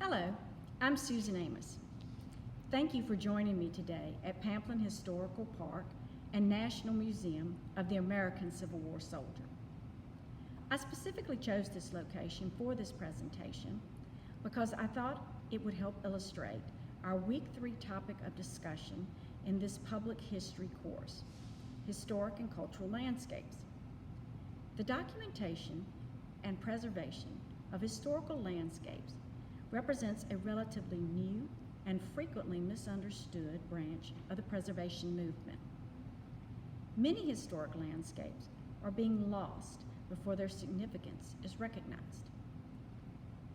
Hello, I'm Susan Amos. Thank you for joining me today at Pamplin Historical Park and National Museum of the American Civil War Soldier. I specifically chose this location for this presentation because I thought it would help illustrate our Week 3 topic of discussion in this public history course, Historic and Cultural Landscapes. The documentation and preservation of historical landscapes represents a relatively new and frequently misunderstood branch of the preservation movement. Many historic landscapes are being lost before their significance is recognized.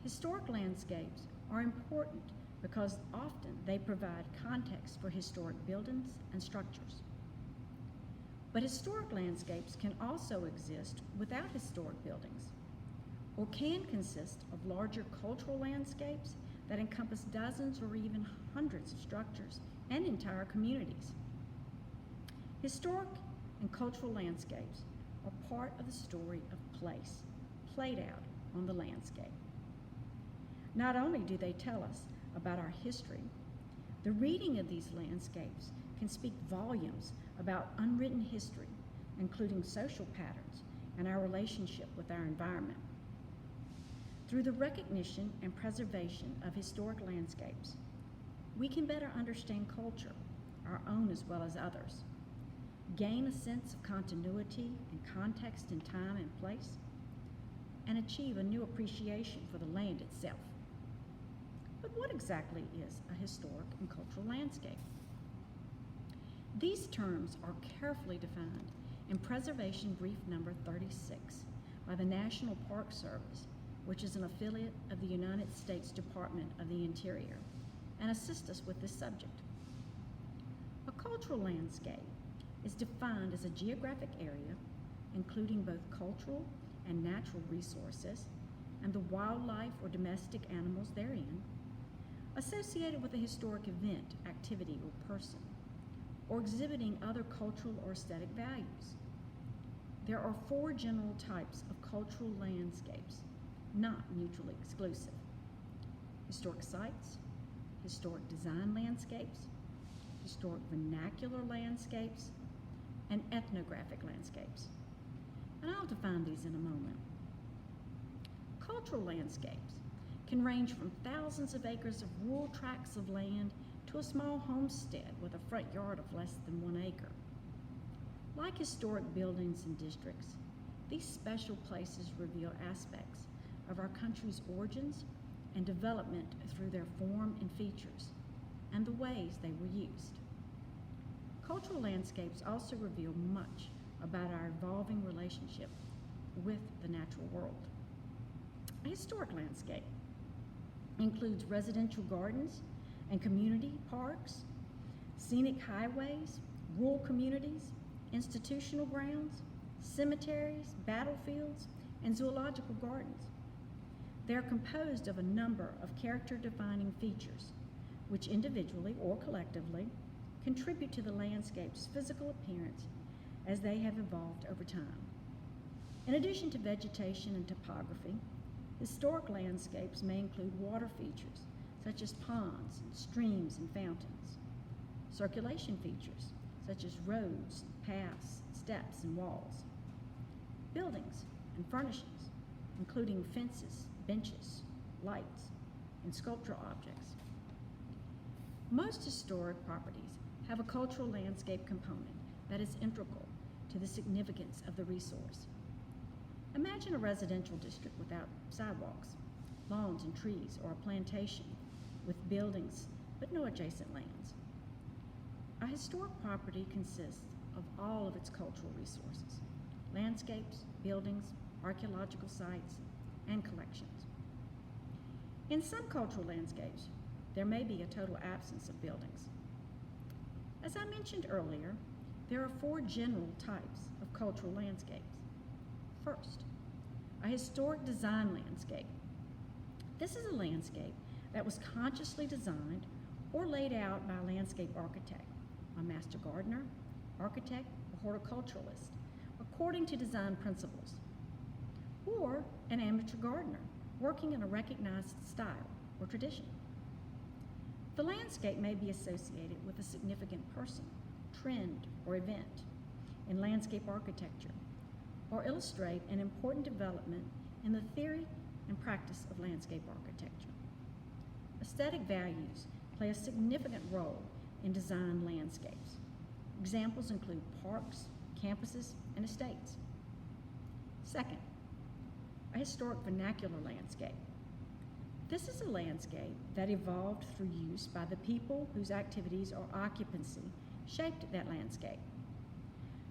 Historic landscapes are important because often they provide context for historic buildings and structures. But historic landscapes can also exist without historic buildings, or can consist of larger cultural landscapes that encompass dozens or even hundreds of structures and entire communities. Historic and cultural landscapes are part of the story of place, played out on the landscape. Not only do they tell us about our history, the reading of these landscapes can speak volumes about unwritten history, including social patterns and our relationship with our environment. Through the recognition and preservation of historic landscapes, we can better understand culture, our own as well as others, gain a sense of continuity and context in time and place, and achieve a new appreciation for the land itself. But what exactly is a historic and cultural landscape? These terms are carefully defined in Preservation Brief Number 36 by the National Park Service, which is an affiliate of the United States Department of the Interior, and assist us with this subject. A cultural landscape is defined as a geographic area including both cultural and natural resources and the wildlife or domestic animals therein, associated with a historic event, activity, or person, or exhibiting other cultural or aesthetic values. There are 4 general types of cultural landscapes, not mutually exclusive: historic sites, historic design landscapes, historic vernacular landscapes, and ethnographic landscapes. And I'll define these in a moment. Cultural landscapes can range from thousands of acres of rural tracts of land to a small homestead with a front yard of less than 1 acre. Like historic buildings and districts, these special places reveal aspects of our country's origins and development through their form and features, and the ways they were used. Cultural landscapes also reveal much about our evolving relationship with the natural world. A historic landscape includes residential gardens and community parks, scenic highways, rural communities, institutional grounds, cemeteries, battlefields, and zoological gardens. They are composed of a number of character-defining features, which individually or collectively contribute to the landscape's physical appearance as they have evolved over time. In addition to vegetation and topography, historic landscapes may include water features such as ponds, streams, and fountains, circulation features such as roads, paths, steps, and walls, buildings and furnishings, including fences, benches, lights, and sculptural objects. Most historic properties have a cultural landscape component that is integral to the significance of the resource. Imagine a residential district without sidewalks, lawns and trees, or a plantation with buildings but no adjacent lands. A historic property consists of all of its cultural resources: landscapes, buildings, archaeological sites, and collections. In some cultural landscapes, there may be a total absence of buildings. As I mentioned earlier, there are 4 general types of cultural landscapes. First, a historic design landscape. This is a landscape that was consciously designed or laid out by a landscape architect, a master gardener, architect, or horticulturalist, according to design principles, or an amateur gardener working in a recognized style or tradition. The landscape may be associated with a significant person, trend, or event in landscape architecture, or illustrate an important development in the theory and practice of landscape architecture. Aesthetic values play a significant role in design landscapes. Examples include parks, campuses, and estates. Second, a historic vernacular landscape. This is a landscape that evolved through use by the people whose activities or occupancy shaped that landscape.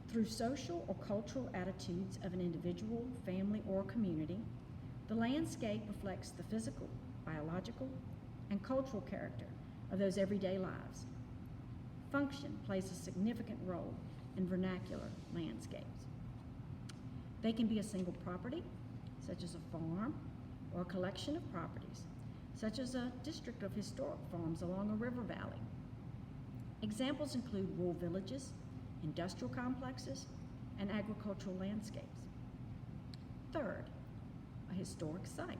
Through social or cultural attitudes of an individual, family, or community, the landscape reflects the physical, biological, and cultural character of those everyday lives. Function plays a significant role in vernacular landscapes. They can be a single property, such as a farm, or a collection of properties, such as a district of historic farms along a river valley. Examples include rural villages, industrial complexes, and agricultural landscapes. Third, a historic site.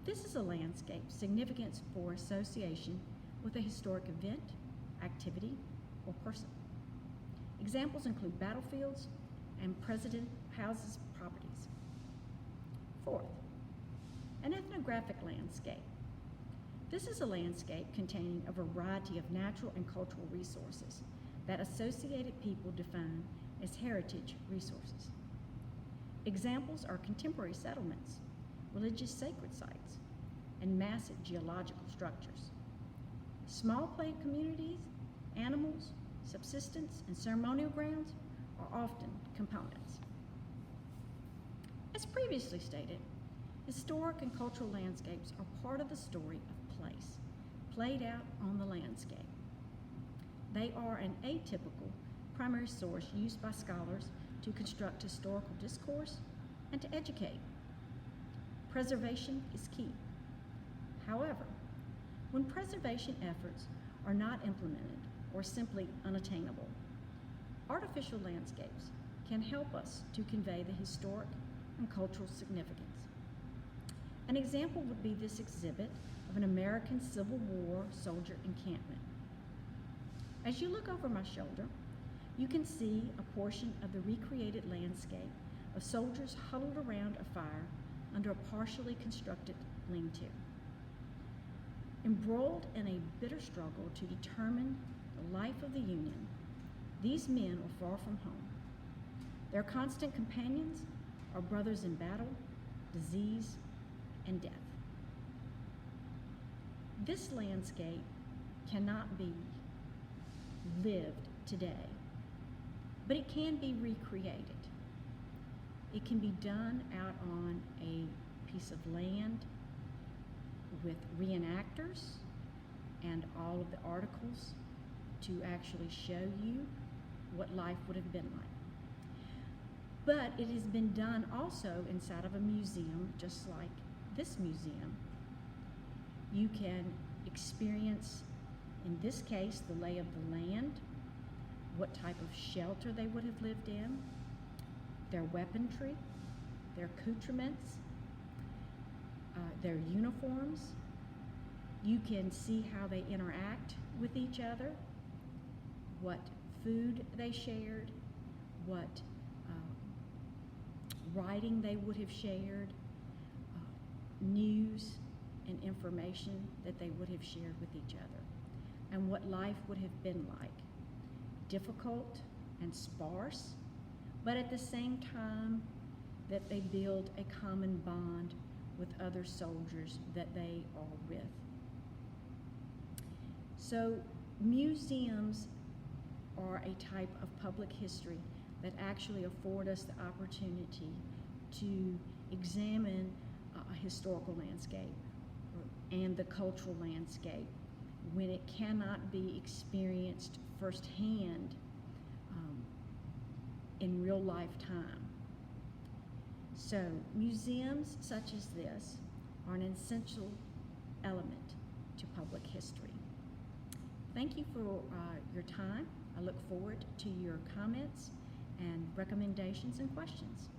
This is a landscape significant for association with a historic event, activity, or person. Examples include battlefields and president houses properties. Fourth, an ethnographic landscape. This is a landscape containing a variety of natural and cultural resources that associated people define as heritage resources. Examples are contemporary settlements, religious sacred sites, and massive geological structures. Small plant communities, animals, subsistence, and ceremonial grounds are often components. As previously stated, historic and cultural landscapes are part of the story of place, played out on the landscape. They are an atypical primary source used by scholars to construct historical discourse and to educate. Preservation is key. However, when preservation efforts are not implemented or simply unattainable, artificial landscapes can help us to convey the historic and cultural significance. An example would be this exhibit of an American Civil War soldier encampment. As you look over my shoulder, you can see a portion of the recreated landscape of soldiers huddled around a fire under a partially constructed lean-to. Embroiled in a bitter struggle to determine the life of the Union, these men were far from home. Their constant companions are brothers in battle, disease, and death. This landscape cannot be lived today, but it can be recreated. It can be done out on a piece of land with reenactors and all of the articles to actually show you what life would have been like. But it has been done also inside of a museum, just like this museum. You can experience, in this case, the lay of the land, what type of shelter they would have lived in, their weaponry, their accoutrements, their uniforms. You can see how they interact with each other, what food they shared, what writing they would have shared, news and information that they would have shared with each other, and what life would have been like. Difficult and sparse, but at the same time that they build a common bond with other soldiers that they are with. So museums are a type of public history that actually afford us the opportunity to examine a historical landscape and the cultural landscape when it cannot be experienced firsthand in real life time. So museums such as this are an essential element to public history. Thank you for your time. I look forward to your comments and recommendations and questions.